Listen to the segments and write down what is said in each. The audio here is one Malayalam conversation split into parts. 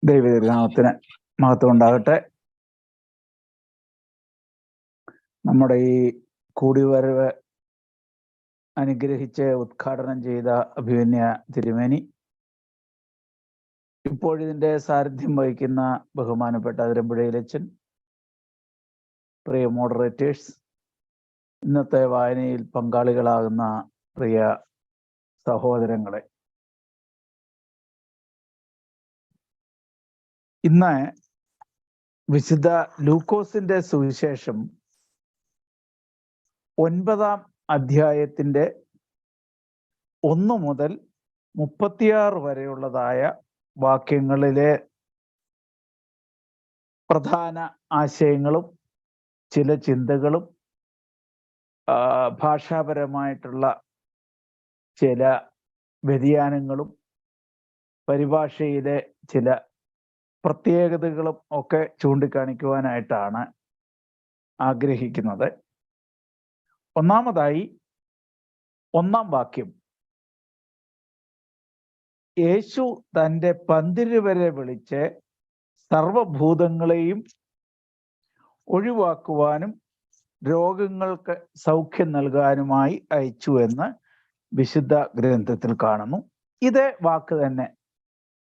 ദൈവനാമത്തിന് മഹത്വം ഉണ്ടാകട്ടെ. നമ്മുടെ ഈ കൂടിവരവ് അനുഗ്രഹിച്ച് ഉദ്ഘാടനം ചെയ്ത അഭിമന്യ തിരുമേനി, ഇപ്പോഴിതിൻ്റെ സാരഥ്യം വഹിക്കുന്ന ബഹുമാനപ്പെട്ട അതിരമ്പുഴയിലച്ചൻ, പ്രിയ മോഡറേറ്റേഴ്സ്, ഇന്നത്തെ വായനയിൽ പങ്കാളികളാകുന്ന പ്രിയ സഹോദരങ്ങളെ, ഇന്ന് വിശുദ്ധ ലൂക്കോസിന്റെ സുവിശേഷം 9-ാം അധ്യായത്തിന്റെ 1 മുതൽ 36 വരെയുള്ളതായ വാക്യങ്ങളിലെ പ്രധാന ആശയങ്ങളും ചില ചിന്തകളും ഭാഷാപരമായിട്ടുള്ള ചില വ്യതിയാനങ്ങളും പരിഭാഷയിലെ ചില പ്രത്യേകതകളും ഒക്കെ ചൂണ്ടിക്കാണിക്കുവാനായിട്ടാണ് ആഗ്രഹിക്കുന്നത്. ഒന്നാമതായി 1-ാം വാക്യം, യേശു തൻ്റെ പന്തിരുവരെ വിളിച്ച് സർവഭൂതങ്ങളെയും ഒഴിവാക്കുവാനും രോഗങ്ങൾക്ക് സൗഖ്യം നൽകാനുമായി അയച്ചു എന്ന് വിശുദ്ധ ഗ്രന്ഥത്തിൽ കാണുന്നു. ഇതേ വാക്ക് തന്നെ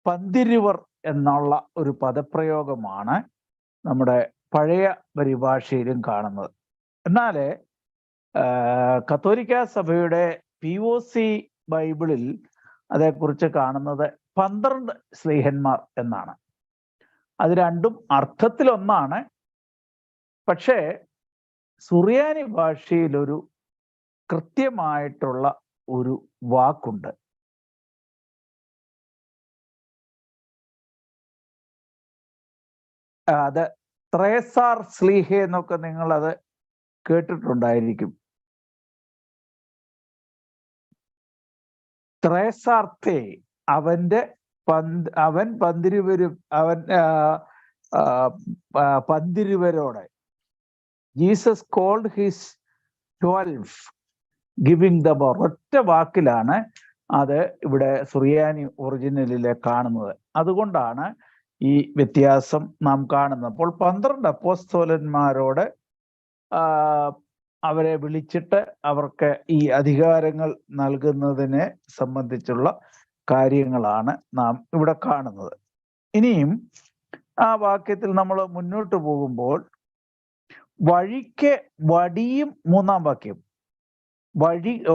പന്തിരുവർ എന്നുള്ള ഒരു പദപ്രയോഗമാണ് നമ്മുടെ പഴയ പരിഭാഷയിലും കാണുന്നത്. എന്നാൽ കത്തോലിക്ക സഭയുടെ POC ബൈബിളിൽ അതേക്കുറിച്ച് കാണുന്നത് 12 ശ്ലീഹന്മാർ എന്നാണ്. അത് രണ്ടും അർത്ഥത്തിലൊന്നാണ്, പക്ഷേ സുറിയാനി ഭാഷയിൽ ഒരു കൃത്യമായിട്ടുള്ള ഒരു വാക്കുണ്ട്. അത് ത്രേസാർ സ്ലീഹ എന്നൊക്കെ നിങ്ങളത് കേട്ടിട്ടുണ്ടായിരിക്കും. ത്രേസാർത്തേ, അവൻ പന്തിരുവരും, പന്തിരുവരോടെ. Jesus called his 12 giving the power. ഒറ്റ വാക്കിലാണ് അത് ഇവിടെ സുറിയാനി ഒറിജിനലിലെ കാണുന്നത്. അതുകൊണ്ടാണ് ഈ വ്യത്യാസം നാം കാണുന്നത്. അപ്പോൾ 12 അപ്പോസ്തലന്മാരോട് അവരെ വിളിച്ചിട്ട് അവർക്ക് ഈ അധികാരങ്ങൾ നൽകുന്നതിനെ സംബന്ധിച്ചുള്ള കാര്യങ്ങളാണ് നാം ഇവിടെ കാണുന്നത്. ഇനിയും ആ വാക്യത്തിൽ നമ്മൾ മുന്നോട്ട് പോകുമ്പോൾ, വഴിക്ക് വടിയും, 3-ാം വാക്യം,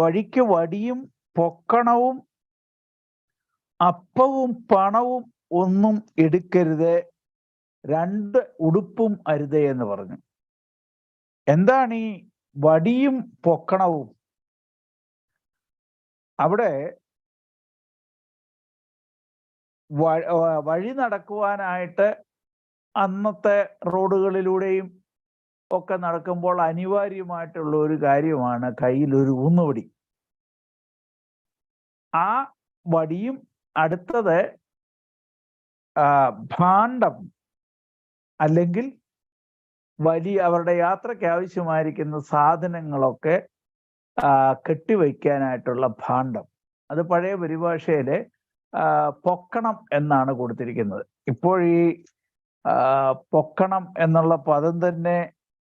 വഴിക്ക് വടിയും പൊക്കണവും അപ്പവും പണവും ഒന്നും എടുക്കരുത്, 2 ഉടുപ്പും അരുതേ എന്ന് പറഞ്ഞു. എന്താണ് ഈ വടിയും പൊക്കണവും? അവിടെ വഴി നടക്കുവാനായിട്ട് അന്നത്തെ റോഡുകളിലൂടെയും ഒക്കെ നടക്കുമ്പോൾ അനിവാര്യമായിട്ടുള്ള ഒരു കാര്യമാണ് കയ്യിൽ ഒരു ഊന്നുവടി. ആ വടിയും അടുത്തത് ഭാണ്ഡം, അല്ലെങ്കിൽ അവരുടെ യാത്രയ്ക്ക് ആവശ്യമായിരിക്കുന്ന സാധനങ്ങളൊക്കെ കെട്ടിവയ്ക്കാനായിട്ടുള്ള ഭാണ്ഡം. അത് പഴയ പരിഭാഷയിലെ പൊക്കണം എന്നാണ് കൊടുത്തിരിക്കുന്നത്. ഇപ്പോൾ ഈ പൊക്കണം എന്നുള്ള പദം തന്നെ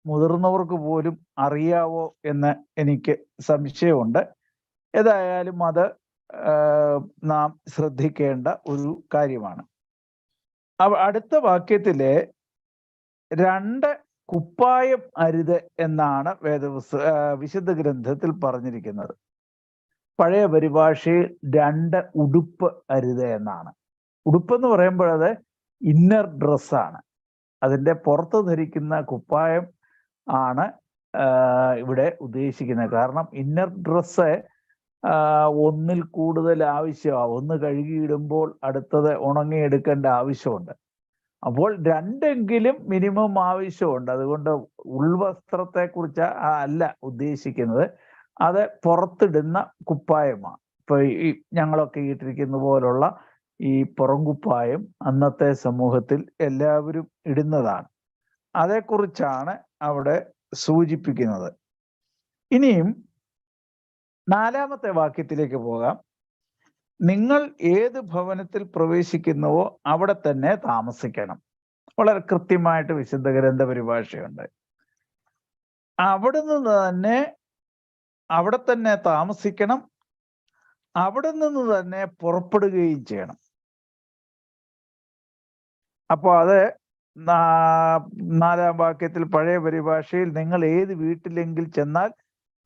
മുതിർന്നവർക്ക് പോലും അറിയാവോ എന്ന് എനിക്ക് സംശയമുണ്ട്. ഏതായാലും അത് നാം ശ്രദ്ധിക്കേണ്ട ഒരു കാര്യമാണ്. അടുത്ത വാക്യത്തിലെ 2 കുപ്പായം അരുത് എന്നാണ് വിശുദ്ധ ഗ്രന്ഥത്തിൽ പറഞ്ഞിരിക്കുന്നത്. പഴയ പരിഭാഷയിൽ 2 ഉടുപ്പ് അരുത് എന്നാണ്. ഉടുപ്പെന്ന് പറയുമ്പോൾ അത് ഇന്നർ ഡ്രസ്സാണ്. അതിൻ്റെ പുറത്ത് ധരിക്കുന്ന കുപ്പായം ആണ് ഇവിടെ ഉദ്ദേശിക്കുന്നത്. കാരണം ഇന്നർ ഡ്രസ്സ് ഒന്നിൽ കൂടുതൽ ആവശ്യമാണ്. ഒന്ന് കഴുകിയിടുമ്പോൾ അടുത്തത് ഉണങ്ങിയെടുക്കേണ്ട ആവശ്യമുണ്ട്. അപ്പോൾ 2 മിനിമം ആവശ്യമുണ്ട്. അതുകൊണ്ട് ഉൾവസ്ത്രത്തെക്കുറിച്ച് അല്ല ഉദ്ദേശിക്കുന്നത്, അത് പുറത്തിടുന്ന കുപ്പായമാണ്. ഇപ്പൊ ഈ ഞങ്ങളൊക്കെ ഇട്ടിരിക്കുന്ന പോലുള്ള ഈ പുറംകുപ്പായം അന്നത്തെ സമൂഹത്തിൽ എല്ലാവരും ഇടുന്നതാണ്. അതേക്കുറിച്ചാണ് അവിടെ സൂചിപ്പിക്കുന്നത്. ഇനിയും 4-ാമത്തെ വാക്യത്തിലേക്ക് പോകാം. നിങ്ങൾ ഏത് ഭവനത്തിൽ പ്രവേശിക്കുന്നുവോ അവിടെ തന്നെ താമസിക്കണം. വളരെ കൃത്യമായിട്ട് വിശുദ്ധ ഗ്രന്ഥ പരിഭാഷയുണ്ട്. അവിടെ തന്നെ താമസിക്കണം, അവിടെ നിന്ന് തന്നെ പുറപ്പെടുകയും ചെയ്യണം. അപ്പോൾ അത് 4-ാം വാക്യത്തിൽ പഴയ പരിഭാഷയിൽ നിങ്ങൾ ഏത് വീട്ടിലെങ്കിൽ ചെന്നാൽ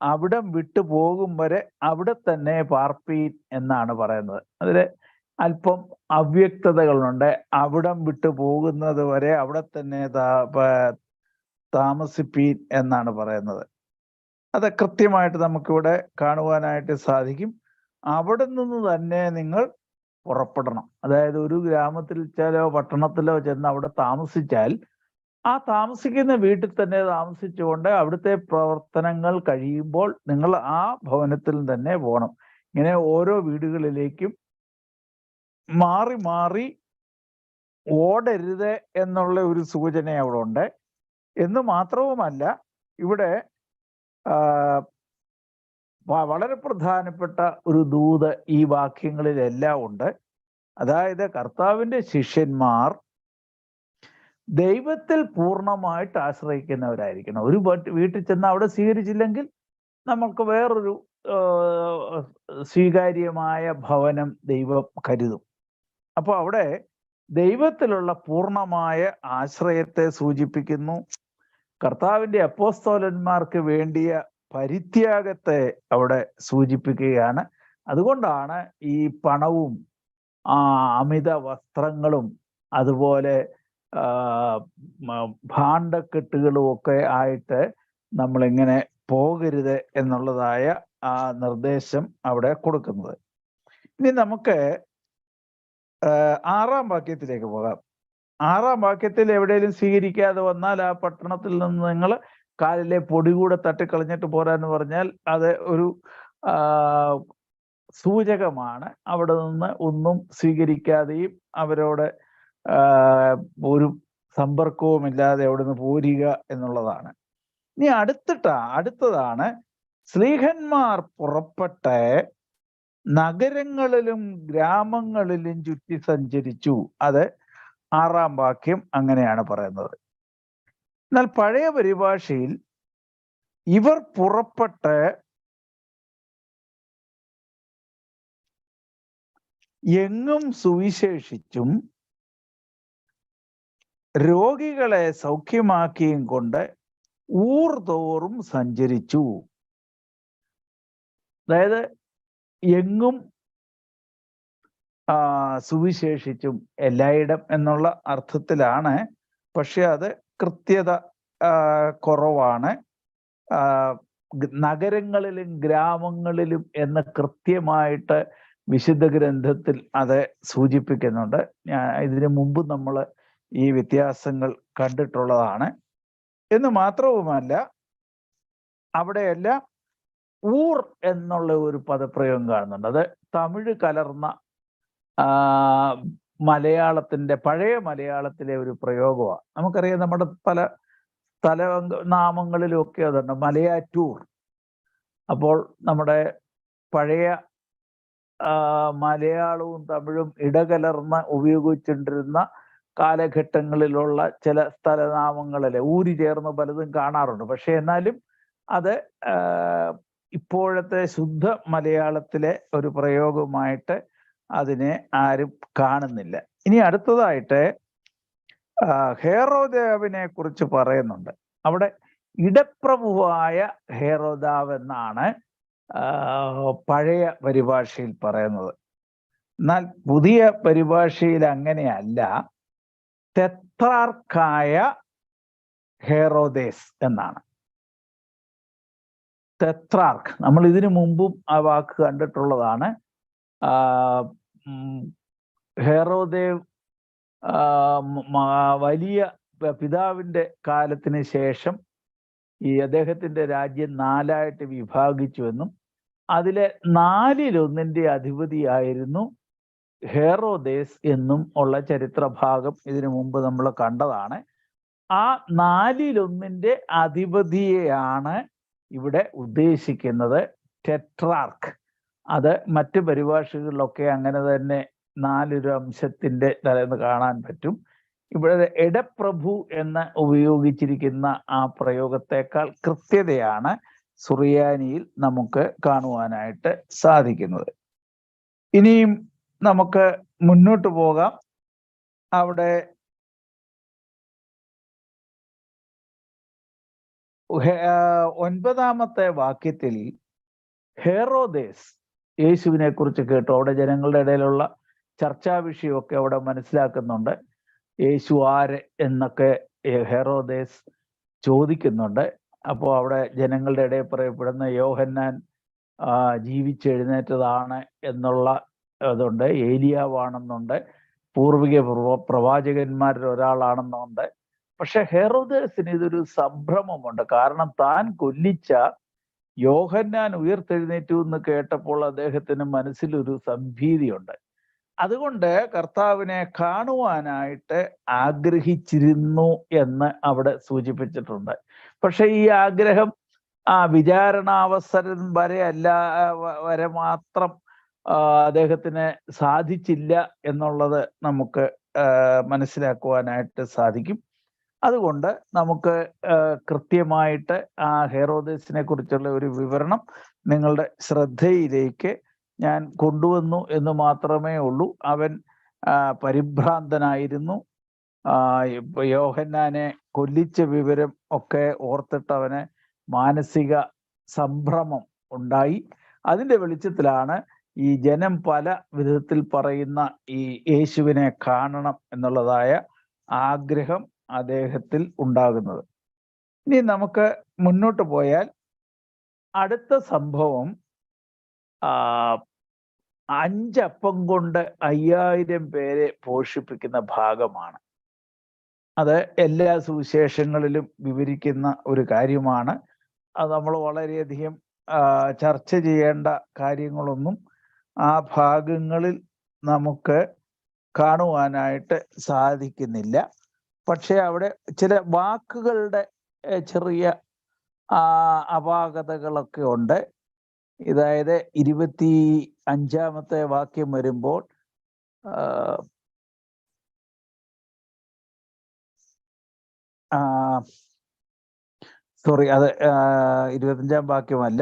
അവിടം വിട്ടു പോകും വരെ അവിടെ തന്നെ പാർപ്പീൻ എന്നാണ് പറയുന്നത്. അതിൽ അല്പം അവ്യക്തതകളുണ്ട്. അവിടം വിട്ടു പോകുന്നത് വരെ അവിടെ തന്നെ താമസിപ്പീൻ എന്നാണ് പറയുന്നത്. അത് കൃത്യമായിട്ട് നമുക്കിവിടെ കാണുവാനായിട്ട് സാധിക്കും. അവിടെ നിന്ന് തന്നെ നിങ്ങൾ പുറപ്പെടണം. അതായത് ഒരു ഗ്രാമത്തിൽ പട്ടണത്തിലോ ചെന്ന് അവിടെ താമസിച്ചാൽ ആ താമസിക്കുന്ന വീട്ടിൽ തന്നെ താമസിച്ചുകൊണ്ട് അവിടുത്തെ പ്രവർത്തനങ്ങൾ കഴിയുമ്പോൾ നിങ്ങൾ ആ ഭവനത്തിൽ തന്നെ പോകണം. ഇങ്ങനെ ഓരോ വീടുകളിലേക്കും മാറി മാറി ഓടരുത് എന്നുള്ള ഒരു സൂചന അവിടെ ഉണ്ട്. എന്ന് മാത്രവുമല്ല, ഇവിടെ വളരെ പ്രധാനപ്പെട്ട ഒരു ദൂത് ഈ വാക്യങ്ങളിലെല്ലാം ഉണ്ട്. അതായത് കർത്താവിന്റെ ശിഷ്യന്മാർ ദൈവത്തിൽ പൂർണ്ണമായിട്ട് ആശ്രയിക്കുന്നവരായിരിക്കണം. ഒരു വീട്ടിൽ ചെന്ന് അവിടെ സ്വീകരിച്ചില്ലെങ്കിൽ നമുക്ക് വേറൊരു സ്വീകാര്യമായ ഭവനം ദൈവം കരുതും. അപ്പോൾ അവിടെ ദൈവത്തിലുള്ള പൂർണ്ണമായ ആശ്രയത്തെ സൂചിപ്പിക്കുന്നു. കർത്താവിന്റെ അപ്പോസ്തലന്മാർക്ക് വേണ്ടിയ പരിത്യാഗത്തെ അവിടെ സൂചിപ്പിക്കുകയാണ്. അതുകൊണ്ടാണ് ഈ പണവും അമിത വസ്ത്രങ്ങളും അതുപോലെ ഭാണ്ഡക്കെട്ടുകളും ഒക്കെ ആയിട്ട് നമ്മളിങ്ങനെ പോകരുത് എന്നുള്ളതായ ആ നിർദ്ദേശം അവിടെ കൊടുക്കുന്നത്. ഇനി നമുക്ക് 6-ാം വാക്യത്തിലേക്ക് പോകാം. 6-ാം വാക്യത്തിൽ എവിടെയെങ്കിലും സ്വീകരിക്കാതെ വന്നാൽ ആ പട്ടണത്തിൽ നിന്ന് നിങ്ങൾ കാലിലെ പൊടി കൂടെ തട്ടിക്കളഞ്ഞിട്ട് പോരാന്ന് പറഞ്ഞാൽ അത് ഒരു സൂചകമാണ്. അവിടെ നിന്ന് ഒന്നും സ്വീകരിക്കാതെയും അവരോട് ഒരു സമ്പർക്കവുമില്ലാതെ അവിടെ നിന്ന് പോരുക എന്നുള്ളതാണ്. ഇനി അടുത്തതാണ് സ്ലീഹന്മാർ പുറപ്പെട്ട് നഗരങ്ങളിലും ഗ്രാമങ്ങളിലും ചുറ്റി സഞ്ചരിച്ചു. അത് 6-ാം വാക്യം അങ്ങനെയാണ് പറയുന്നത്. എന്നാൽ പഴയ പരിഭാഷയിൽ ഇവർ പുറപ്പെട്ട് എങ്ങും സുവിശേഷിച്ചും രോഗികളെ സൗഖ്യമാക്കിയും കൊണ്ട് ഊർ തോറും സഞ്ചരിച്ചു. അതായത് എങ്ങും സുവിശേഷിച്ചും എല്ലായിടം എന്നുള്ള അർത്ഥത്തിലാണ്. പക്ഷെ അത് കൃത്യത കുറവാണ്. നഗരങ്ങളിലും ഗ്രാമങ്ങളിലും എന്ന് കൃത്യമായിട്ട് വിശുദ്ധ ഗ്രന്ഥത്തിൽ അത് സൂചിപ്പിക്കുന്നുണ്ട്. ഇതിനു മുമ്പ് നമ്മൾ ഈ വ്യത്യാസങ്ങൾ കണ്ടിട്ടുള്ളതാണ്. എന്ന് മാത്രവുമല്ല, അവിടെയെല്ലാം ഊർ എന്നുള്ള ഒരു പദപ്രയോഗം കാണുന്നുണ്ട്. അത് തമിഴ് കലർന്ന മലയാളത്തിന്റെ പഴയ മലയാളത്തിലെ ഒരു പ്രയോഗമാണ്. നമുക്കറിയാം, നമ്മുടെ പല സ്ഥല നാമങ്ങളിലും ഒക്കെ അതുണ്ട്, മലയാറ്റൂർ. അപ്പോൾ നമ്മുടെ പഴയ മലയാളവും തമിഴും ഇടകലർന്ന് ഉപയോഗിച്ചുകൊണ്ടിരുന്ന കാലഘട്ടങ്ങളിലുള്ള ചില സ്ഥലനാമങ്ങളിലെ ഊരി ചേർന്ന് പലതും കാണാറുണ്ട്. പക്ഷെ എന്നാലും അത് ഇപ്പോഴത്തെ ശുദ്ധ മലയാളത്തിലെ ഒരു പ്രയോഗമായിട്ട് അതിനെ ആരും കാണുന്നില്ല. ഇനി അടുത്തതായിട്ട് ഹേറോദേവിനെ കുറിച്ച് പറയുന്നുണ്ട്. അവിടെ ഇടപ്രഭുവായ ഹേറോദാവ് എന്നാണ് പഴയ പരിഭാഷയിൽ പറയുന്നത്. എന്നാൽ പുതിയ പരിഭാഷയിൽ അങ്ങനെയല്ല, തെത്രാർക്കായ ഹേറോദേസ് എന്നാണ്. തെത്രാർക്ക് നമ്മൾ ഇതിനു മുമ്പും ആ വാക്ക് കണ്ടിട്ടുള്ളതാണ്. ഹേറോദേവ് വലിയ പിതാവിൻ്റെ കാലത്തിന് ശേഷം ഈ അദ്ദേഹത്തിൻ്റെ രാജ്യം 4ആയിട്ട് വിഭാഗിച്ചുവെന്നും അതിലെ 4-1 അധിപതിയായിരുന്നു ഹേറോദേസ് എന്നും ഉള്ള ചരിത്ര ഭാഗം ഇതിനു മുമ്പ് നമ്മൾ കണ്ടതാണ്. ആ 4-1 അധിപതിയെയാണ് ഇവിടെ ഉദ്ദേശിക്കുന്നത് ടെട്രാർക്ക്. അത് മറ്റ് പരിഭാഷകളിലൊക്കെ അങ്ങനെ തന്നെ 4 അംശത്തിന്റെ തലേന്ന് കാണാൻ പറ്റും. ഇവിടെ എടപ്രഭു എന്ന് ഉപയോഗിച്ചിരിക്കുന്ന ആ പ്രയോഗത്തെക്കാൾ കൃത്യതയാണ് സുറിയാനിയിൽ നമുക്ക് കാണുവാനായിട്ട് സാധിക്കുന്നത്. ഇനിയും നമുക്ക് മുന്നോട്ട് പോകാം. അവിടെ 9-ാമത്തെ വാക്യത്തിൽ ഹെറോദേസ് യേശുവിനെ കുറിച്ച് കേട്ടു. അവിടെ ജനങ്ങളുടെ ഇടയിലുള്ള ചർച്ചാ വിഷയമൊക്കെ അവിടെ മനസ്സിലാക്കുന്നുണ്ട്. യേശു ആര് എന്നൊക്കെ ഹെറോദേസ് ചോദിക്കുന്നുണ്ട്. അപ്പോൾ അവിടെ ജനങ്ങളുടെ ഇടയിൽ പറയപ്പെടുന്ന യോഹന്നാൻ ജീവിച്ചെഴുന്നേറ്റതാണ് എന്നുള്ള അതുണ്ട്, ഏലിയാവാണെന്നുണ്ട്, പൂർവിക പ്രവാചകന്മാരിൽ ഒരാളാണെന്നുണ്ട്. പക്ഷെ ഹെറോദേസിന് ഇതൊരു സംഭ്രമമുണ്ട്. കാരണം താൻ കൊല്ലിച്ച യോഹന്നാൻ ഉയർത്തെഴുന്നേറ്റു എന്ന് കേട്ടപ്പോൾ അദ്ദേഹത്തിന് മനസ്സിലൊരു സംഭീതിയുണ്ട്. അതുകൊണ്ട് കർത്താവിനെ കാണുവാനായിട്ട് ആഗ്രഹിച്ചിരുന്നു എന്ന് അവിടെ സൂചിപ്പിച്ചിട്ടുണ്ട്. പക്ഷെ ഈ ആഗ്രഹം വിചാരണാവസരം വരെ മാത്രം അദ്ദേഹത്തിന് സാധിച്ചില്ല എന്നുള്ളത് നമുക്ക് മനസ്സിലാക്കുവാനായിട്ട് സാധിക്കും. അതുകൊണ്ട് നമുക്ക് കൃത്യമായിട്ട് ആ ഹെറോദേസിനെ കുറിച്ചുള്ള ഒരു വിവരണം നിങ്ങളുടെ ശ്രദ്ധയിലേക്ക് ഞാൻ കൊണ്ടുവന്നു എന്ന് മാത്രമേ ഉള്ളൂ. അവൻ പരിഭ്രാന്തനായിരുന്നു. യോഹന്നാനെ കൊല്ലിച്ച വിവരം ഒക്കെ ഓർത്തിട്ട് അവന് മാനസിക സംഭ്രമം ഉണ്ടായി. അതിൻ്റെ വെളിച്ചത്തിലാണ് ഈ ജനം പല വിധത്തിൽ പറയുന്ന ഈ യേശുവിനെ കാണണം എന്നുള്ളതായ ആഗ്രഹം അദ്ദേഹത്തിൽ ഉണ്ടാകുന്നത്. ഇനി നമുക്ക് മുന്നോട്ട് പോയാൽ അടുത്ത സംഭവം 5 അപ്പം കൊണ്ട് 5000 പേരെ പോഷിപ്പിക്കുന്ന ഭാഗമാണ്. അത് എല്ലാ സുവിശേഷങ്ങളിലും വിവരിക്കുന്ന ഒരു കാര്യമാണ്. അത് നമ്മൾ വളരെയധികം ചർച്ച ചെയ്യേണ്ട കാര്യങ്ങളൊന്നും ആ ഭാഗങ്ങളിൽ നമുക്ക് കാണുവാനായിട്ട് സാധിക്കുന്നില്ല. പക്ഷെ അവിടെ ചില വാക്കുകളുടെ ചെറിയ അപാകതകളൊക്കെ ഉണ്ട്. അതായത് 25-ാമത്തെ വാക്യം വരുമ്പോൾ സോറി, അത് 25-ാം വാക്യമല്ല,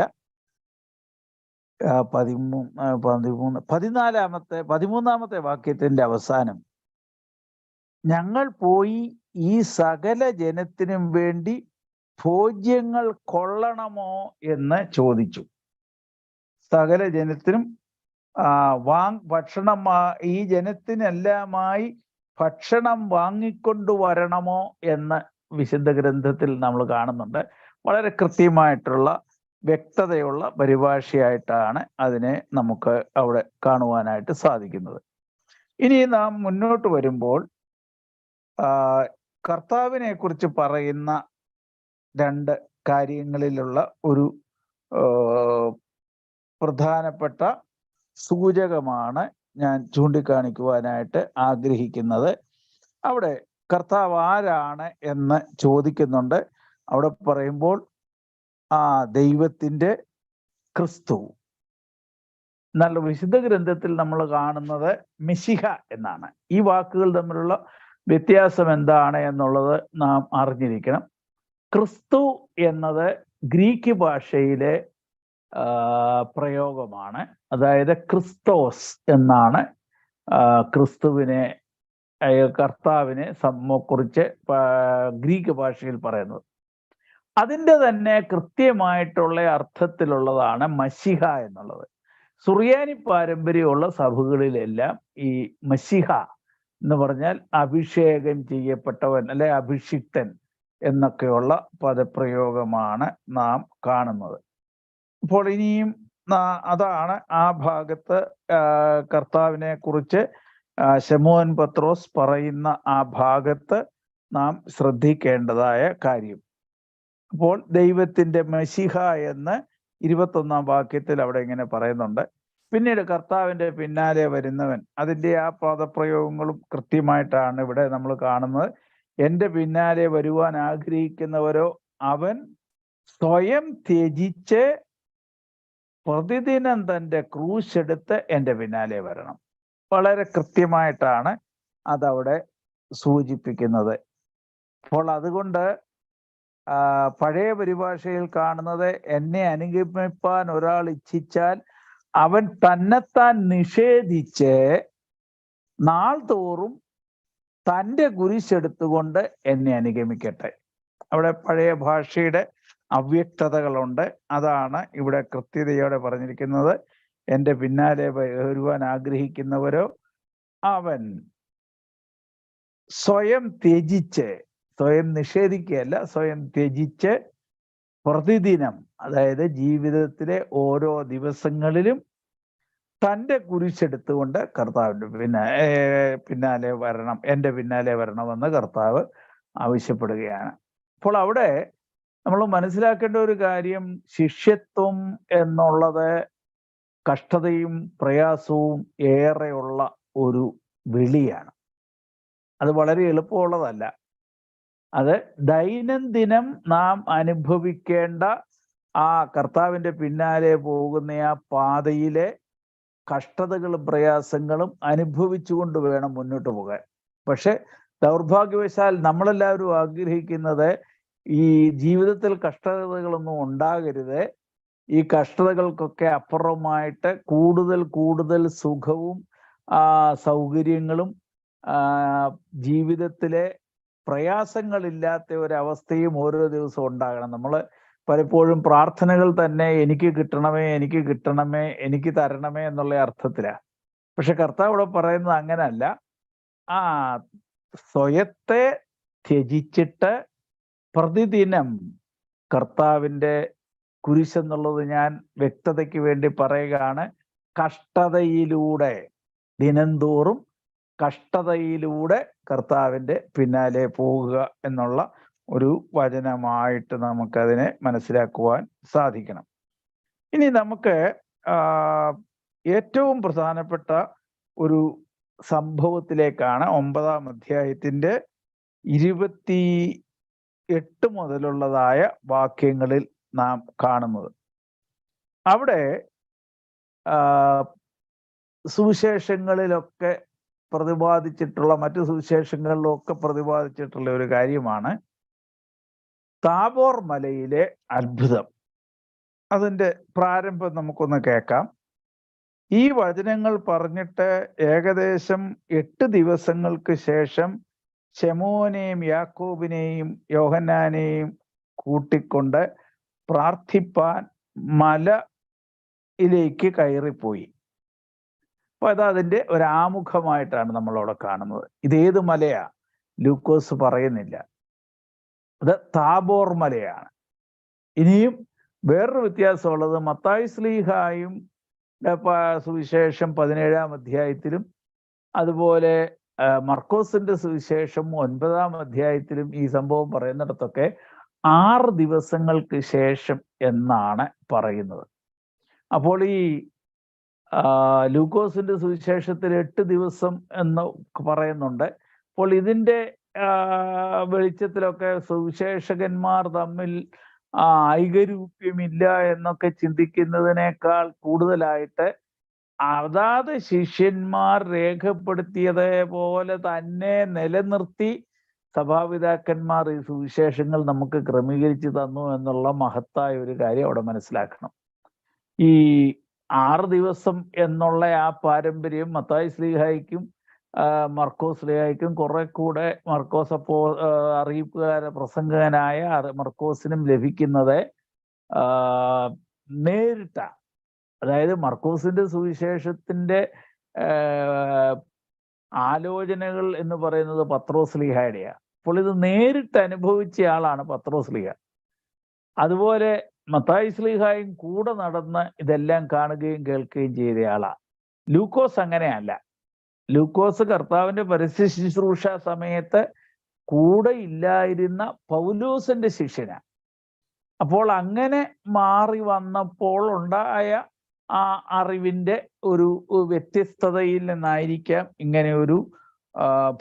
13-ാമത്തെ വാക്യത്തിന്റെ അവസാനം, ഞങ്ങൾ പോയി ഈ സകല ജനത്തിനും വേണ്ടി ഭോജ്യങ്ങൾ കൊള്ളണമോ എന്ന് ചോദിച്ചു. സകല ജനത്തിനും ഭക്ഷണം, ഈ ജനത്തിനെല്ലാമായി ഭക്ഷണം വാങ്ങിക്കൊണ്ടുവരണമോ എന്ന് വിശുദ്ധ ഗ്രന്ഥത്തിൽ നമ്മൾ കാണുന്നുണ്ട്. വളരെ കൃത്യമായിട്ടുള്ള വ്യക്തതയുള്ള പരിഭാഷയായിട്ടാണ് അതിനെ നമുക്ക് അവിടെ കാണുവാനായിട്ട് സാധിക്കുന്നത്. ഇനി നാം മുന്നോട്ട് വരുമ്പോൾ കർത്താവിനെ കുറിച്ച് പറയുന്ന 2 കാര്യങ്ങളിലുള്ള ഒരു പ്രധാനപ്പെട്ട സൂചകമാണ് ഞാൻ ചൂണ്ടിക്കാണിക്കുവാനായിട്ട് ആഗ്രഹിക്കുന്നത്. അവിടെ കർത്താവ് ആരാണ് എന്ന് ചോദിക്കുന്നുണ്ട്. അവിടെ പറയുമ്പോൾ ദൈവത്തിൻ്റെ ക്രിസ്തു. എന്നാൽ വിശുദ്ധ ഗ്രന്ഥത്തിൽ നമ്മൾ കാണുന്നത് മെശിഹ എന്നാണ്. ഈ വാക്കുകൾ തമ്മിലുള്ള വ്യത്യാസം എന്താണ് എന്നുള്ളത് നാം അറിഞ്ഞിരിക്കണം. ക്രിസ്തു എന്നത് ഗ്രീക്ക് ഭാഷയിലെ പ്രയോഗമാണ്. അതായത് ക്രിസ്തോസ് എന്നാണ് ക്രിസ്തുവിനെ, കർത്താവിനെ കുറിച്ച് ഗ്രീക്ക് ഭാഷയിൽ പറയുന്നത്. അതിൻ്റെ തന്നെ കൃത്യമായിട്ടുള്ള അർത്ഥത്തിലുള്ളതാണ് മശിഹ എന്നുള്ളത്. സുറിയാനി പാരമ്പര്യമുള്ള സഭകളിലെല്ലാം ഈ മശിഹ എന്ന് പറഞ്ഞാൽ അഭിഷേകം ചെയ്യപ്പെട്ടവൻ അല്ലെ അഭിഷിക്തൻ എന്നൊക്കെയുള്ള പദപ്രയോഗമാണ് നാം കാണുന്നത്. അപ്പോൾ ഇനിയും അതാണ് ആ ഭാഗത്ത് കർത്താവിനെ കുറിച്ച് ശമോൻ പത്രോസ് പറയുന്ന ആ ഭാഗത്ത് നാം ശ്രദ്ധിക്കേണ്ടതായ കാര്യം. അപ്പോൾ ദൈവത്തിൻ്റെ മശിഹ എന്ന് 21-ാം വാക്യത്തിൽ അവിടെ ഇങ്ങനെ പറയുന്നുണ്ട്. പിന്നീട് കർത്താവിൻ്റെ പിന്നാലെ വരുന്നവൻ, അതിൻ്റെ ആ പദപ്രയോഗങ്ങളും കൃത്യമായിട്ടാണ് ഇവിടെ നമ്മൾ കാണുന്നത്. എൻ്റെ പിന്നാലെ വരുവാൻ ആഗ്രഹിക്കുന്നവരോ അവൻ സ്വയം ത്യജിച്ച് പ്രതിദിനം തൻ്റെ ക്രൂശ് എടുത്ത് എൻ്റെ പിന്നാലെ വരണം. വളരെ കൃത്യമായിട്ടാണ് അതവിടെ സൂചിപ്പിക്കുന്നത്. അപ്പോൾ അതുകൊണ്ട് പഴയ പരിഭാഷയിൽ കാണുന്നത്, എന്നെ അനുഗമിപ്പാൻ ഒരാൾ ഇച്ഛിച്ചാൽ അവൻ തന്നെത്താൻ നിഷേധിച്ച് നാൾ തോറും തൻ്റെ കുരിശെടുത്തുകൊണ്ട് എന്നെ അനുഗമിക്കട്ടെ. അവിടെ പഴയ ഭാഷയുടെ അവ്യക്തതകളുണ്ട്. അതാണ് ഇവിടെ കൃത്യതയോടെ പറഞ്ഞിരിക്കുന്നത്. എൻ്റെ പിന്നാലെ വരുവാൻ ആഗ്രഹിക്കുന്നവരോ അവൻ സ്വയം ത്യജിച്ച്, സ്വയം നിഷേധിക്കുകയല്ല, സ്വയം ത്യജിച്ച് പ്രതിദിനം, അതായത് ജീവിതത്തിലെ ഓരോ ദിവസങ്ങളിലും തൻ്റെ കുരിശെടുത്തുകൊണ്ട് കർത്താവിൻ്റെ പിന്നാലെ വരണം, എൻ്റെ പിന്നാലെ വരണമെന്ന് കർത്താവ് ആവശ്യപ്പെടുകയാണ്. അപ്പോൾ അവിടെ നമ്മൾ മനസ്സിലാക്കേണ്ട ഒരു കാര്യം, ശിഷ്യത്വം എന്നുള്ളത് കഷ്ടതയും പ്രയാസവും ഏറെയുള്ള ഒരു വിളിയാണ്. അത് വളരെ എളുപ്പമുള്ളതല്ല. അത് ദൈനംദിനം നാം അനുഭവിക്കേണ്ട ആ കർത്താവിൻ്റെ പിന്നാലെ പോകുന്ന ആ പാതയിലെ കഷ്ടതകളും പ്രയാസങ്ങളും അനുഭവിച്ചുകൊണ്ട് വേണം മുന്നോട്ട് പോകാൻ. പക്ഷെ ദൗർഭാഗ്യവശാൽ നമ്മളെല്ലാവരും ആഗ്രഹിക്കുന്നത് ഈ ജീവിതത്തിൽ കഷ്ടതകളൊന്നും ഉണ്ടാകരുത്, ഈ കഷ്ടതകൾക്കൊക്കെ അപ്പുറമായിട്ട് കൂടുതൽ കൂടുതൽ സുഖവും സൗകര്യങ്ങളും ജീവിതത്തിലെ പ്രയാസങ്ങളില്ലാത്ത ഒരവസ്ഥയും ഓരോ ദിവസവും ഉണ്ടാകണം. നമ്മൾ പലപ്പോഴും പ്രാർത്ഥനകൾ തന്നെ എനിക്ക് കിട്ടണമേ, എനിക്ക് കിട്ടണമേ, എനിക്ക് തരണമേ എന്നുള്ള അർത്ഥത്തിലാണ്. പക്ഷെ കർത്താവ് ഇവിടെ പറയുന്നത് അങ്ങനല്ല. സ്വയത്തെ ത്യജിച്ചിട്ട് പ്രതിദിനം കർത്താവിൻ്റെ കുരിശെന്നുള്ളത് ഞാൻ വ്യക്തതയ്ക്ക് വേണ്ടി പറയുകയാണ്, കഷ്ടതയിലൂടെ, ദിനംതോറും കഷ്ടതയിലൂടെ കർത്താവിൻ്റെ പിന്നാലെ പോകുക എന്നുള്ള ഒരു വചനമായിട്ട് നമുക്കതിനെ മനസ്സിലാക്കുവാൻ സാധിക്കണം. ഇനി നമുക്ക് ഏറ്റവും പ്രധാനപ്പെട്ട ഒരു സംഭവത്തിലേക്കാണ് 9-ാം അധ്യായത്തിൻ്റെ 28 മുതലുള്ളതായ വാക്യങ്ങളിൽ നാം കാണുന്നത്. അവിടെ സുവിശേഷങ്ങളിലൊക്കെ പ്രതിപാദിച്ചിട്ടുള്ള, മറ്റു സുവിശേഷങ്ങളിലൊക്കെ പ്രതിപാദിച്ചിട്ടുള്ള ഒരു കാര്യമാണ് താബോർ മലയിലെ അത്ഭുതം. അതിൻ്റെ പ്രാരംഭം നമുക്കൊന്ന് കേൾക്കാം. ഈ വചനങ്ങൾ പറഞ്ഞിട്ട് ഏകദേശം 8 ദിവസങ്ങൾക്ക് ശേഷം ശമോനെയും യാക്കോബിനെയും യോഹന്നാനെയും കൂട്ടിക്കൊണ്ട് പ്രാർത്ഥിപ്പാൻ മലയിലേക്ക് കയറിപ്പോയി. അപ്പൊ അതിൻ്റെ ഒരാമുഖമായിട്ടാണ് നമ്മളവിടെ കാണുന്നത്. ഇതേത് മലയാ ലൂക്കോസ് പറയുന്നില്ല, അത് താബോർ മലയാണ്. ഇനിയും വേറൊരു വ്യത്യാസമുള്ളത്, മത്തായി ശ്ലീഹായും സുവിശേഷം 17-ാം അധ്യായത്തിലും അതുപോലെ മർക്കോസിന്റെ സുവിശേഷം 9-ാം അധ്യായത്തിലും ഈ സംഭവം പറയുന്നിടത്തൊക്കെ 6 ദിവസങ്ങൾക്ക് ശേഷം എന്നാണ് പറയുന്നത്. അപ്പോൾ ഈ ലൂക്കോസിന്റെ സുവിശേഷത്തിൽ 8 ദിവസം എന്ന് പറയുന്നുണ്ട്. അപ്പോൾ ഇതിൻ്റെ വെളിച്ചത്തിലൊക്കെ സുവിശേഷകന്മാർ തമ്മിൽ ഐകരൂപ്യമില്ല എന്നൊക്കെ ചിന്തിക്കുന്നതിനേക്കാൾ കൂടുതലായിട്ട് അതാത് ശിഷ്യന്മാർ രേഖപ്പെടുത്തിയത് പോലെ തന്നെ നിലനിർത്തി സഭാപിതാക്കന്മാർ ഈ സുവിശേഷങ്ങൾ നമുക്ക് ക്രമീകരിച്ചു തന്നു എന്നുള്ള മഹത്തായ ഒരു കാര്യം അവിടെ മനസ്സിലാക്കണം. ഈ 6 ദിവസം എന്നുള്ള ആ പാരമ്പര്യം മത്തായി ശ്ലീഹായ്ക്കും മർക്കോസ് ശ്ലീഹായ്ക്കും കുറെ കൂടെ മർക്കോസ് പ്രസംഗകനായ മർക്കോസിനും ലഭിക്കുന്നത് നേരിട്ട, അതായത് മർക്കോസിന്റെ സുവിശേഷത്തിന്റെ ആലോചനകൾ എന്ന് പറയുന്നത് പത്രോസ് ശ്ലീഹായുടെയാണ്. അപ്പോൾ ഇത് നേരിട്ട് അനുഭവിച്ച ആളാണ് പത്രോസ് ശ്ലീഹ. അതുപോലെ മത്തായി ശ്ലീഹായും കൂടെ നടന്ന് ഇതെല്ലാം കാണുകയും കേൾക്കുകയും ചെയ്ത ആളാണ്. ലൂക്കോസ് അങ്ങനെയല്ല. ലൂക്കോസ് കർത്താവിന്റെ പരസ്യ ശുശ്രൂഷ സമയത്ത് കൂടെ ഇല്ലായിരുന്ന പൗലോസിന്റെ ശിഷ്യനാണ്. അപ്പോൾ അങ്ങനെ മാറി വന്നപ്പോൾ ഉണ്ടായ ആ അറിവിന്റെ ഒരു വ്യത്യസ്തതയിൽ നിന്നായിരിക്കാം ഇങ്ങനെ ഒരു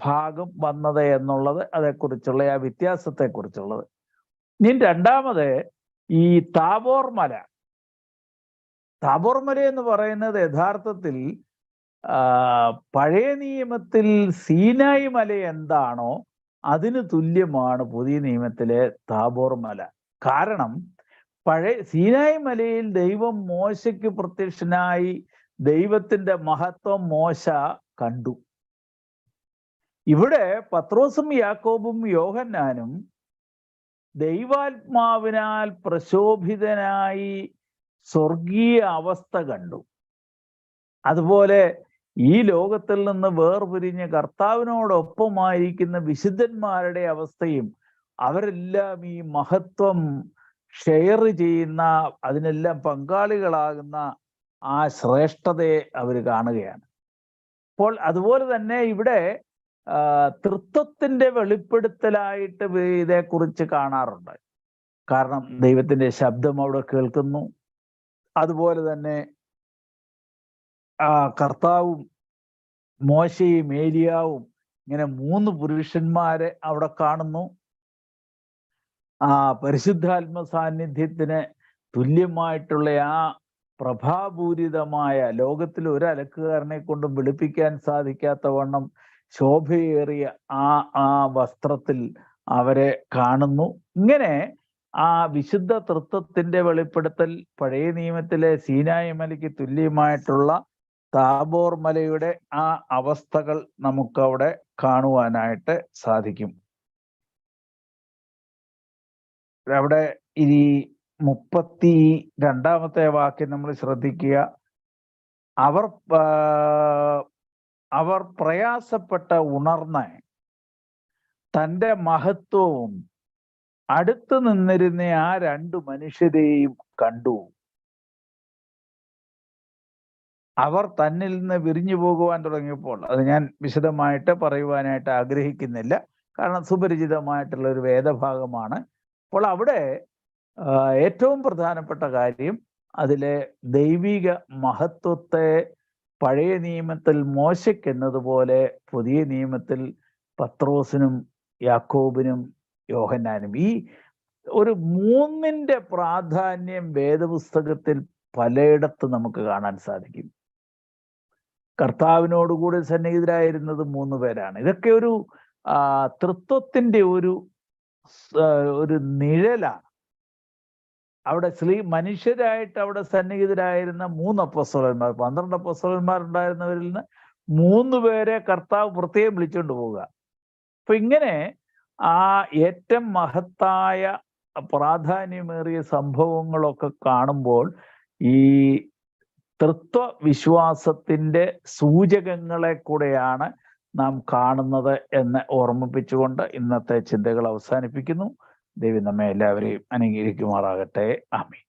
ഭാഗം വന്നത് എന്നുള്ളത്, അതേക്കുറിച്ചുള്ള ആ വ്യത്യാസത്തെക്കുറിച്ചുള്ളത്. ഇനി രണ്ടാമത്, ഈ താബോർ മല താബോർ മല എന്ന് പറയുന്നത് യഥാർത്ഥത്തിൽ പഴയ നിയമത്തിൽ സീനായി മല എന്താണോ അതിന് തുല്യമാണ് പുതിയ നിയമത്തിലെ താബോർ മല. കാരണം സീനായി മലയിൽ ദൈവം മോശയ്ക്ക് പ്രത്യക്ഷനായി ദൈവത്തിന്റെ മഹത്വം മോശ കണ്ടു. ഇവിടെ പത്രോസും യാക്കോബും യോഹന്നാനും ദൈവാത്മാവിനാൽ പ്രശോഭിതനായി സ്വർഗീയ അവസ്ഥ കണ്ടു. അതുപോലെ ഈ ലോകത്തിൽ നിന്ന് വേർപിരിഞ്ഞ് കർത്താവിനോടൊപ്പമായിരിക്കുന്ന വിശുദ്ധന്മാരുടെ അവസ്ഥയും അവരെല്ലാം ഈ മഹത്വം ഷെയർ ചെയ്യുന്ന, അതിനെല്ലാം പങ്കാളികളാകുന്ന ആ ശ്രേഷ്ഠതയെ അവർ കാണുകയാണ്. അപ്പോൾ അതുപോലെ തന്നെ ഇവിടെ തൃത്വത്തിന്റെ വെളിപ്പെടുത്തലായിട്ട് ഇതേക്കുറിച്ച് കാണാറുണ്ട്. കാരണം ദൈവത്തിന്റെ ശബ്ദം അവിടെ കേൾക്കുന്നു. അതുപോലെ തന്നെ കർത്താവും മോശയും ഏലിയാവും ഇങ്ങനെ 3 പുരുഷന്മാരെ അവിടെ കാണുന്നു. പരിശുദ്ധാത്മ സാന്നിധ്യത്തിന് തുല്യമായിട്ടുള്ള ആ പ്രഭാപൂരിതമായ, ലോകത്തിൽ ഒരു അലക്കുകാരനെ കൊണ്ടും വെളുപ്പിക്കാൻ സാധിക്കാത്ത വണ്ണം ശോഭയേറിയ ആ വസ്ത്രത്തിൽ അവരെ കാണുന്നു. ഇങ്ങനെ ആ വിശുദ്ധ തൃത്വത്തിന്റെ വെളിപ്പെടുത്തൽ പഴയ നിയമത്തിലെ സീനായി മലയ്ക്ക് തുല്യമായിട്ടുള്ള താബോർ മലയുടെ ആ അവസ്ഥകൾ നമുക്കവിടെ കാണുവാനായിട്ട് സാധിക്കും. അവിടെ ഈ 32-ാമത്തെ വാക്യം നമ്മൾ ശ്രദ്ധിക്കുക. അവർ പ്രയാസപ്പെട്ട ഉണർന്ന് തൻ്റെ മഹത്വവും അടുത്ത് നിന്നിരുന്ന ആ 2 മനുഷ്യരെയും കണ്ടു. അവർ തന്നിൽ നിന്ന് വിരിഞ്ഞു പോകുവാൻ തുടങ്ങിയപ്പോൾ, അത് ഞാൻ വിശദമായിട്ട് പറയുവാനായിട്ട് ആഗ്രഹിക്കുന്നില്ല, കാരണം സുപരിചിതമായിട്ടുള്ള ഒരു വേദഭാഗമാണ്. അപ്പോൾ അവിടെ ഏറ്റവും പ്രധാനപ്പെട്ട കാര്യം അതിലെ ദൈവിക മഹത്വത്തെ പഴയ നിയമത്തിൽ മോശയ്ക്ക് എന്നതുപോലെ പുതിയ നിയമത്തിൽ പത്രോസിനും യാക്കോബിനും യോഹന്നാനും, ഈ ഒരു 3ന്റെ പ്രാധാന്യം വേദപുസ്തകത്തിൽ പലയിടത്ത് നമുക്ക് കാണാൻ സാധിക്കും. കർത്താവിനോടുകൂടി സന്നിഹിതരായിരുന്നത് 3 പേരാണ്. ഇതൊക്കെ ഒരു തൃത്വത്തിന്റെ ഒരു നിഴലാണ്. അവിടെ മനുഷ്യരായിട്ട് അവിടെ സന്നിഹിതരായിരുന്ന 3 അപ്പോസ്തലന്മാർ, 12 അപ്പോസ്തലന്മാരുണ്ടായിരുന്നവരിൽ നിന്ന് 3 പേരെ കർത്താവ് പ്രത്യേകം വിളിച്ചുകൊണ്ട് പോവുക. അപ്പൊ ഇങ്ങനെ ഏറ്റവും മഹത്തായ പ്രാധാന്യമേറിയ സംഭവങ്ങളൊക്കെ കാണുമ്പോൾ ഈ തൃത്വ വിശ്വാസത്തിന്റെ സൂചകങ്ങളെ കൂടെയാണ് നാം കാണുന്നത് എന്ന് ഓർമ്മിപ്പിച്ചുകൊണ്ട് ഇന്നത്തെ ചിന്തകൾ അവസാനിപ്പിക്കുന്നു. ദൈവം നമ്മെ എല്ലാവരെയും അനുഗ്രഹിക്കുമാറാകട്ടെ. ആമീൻ.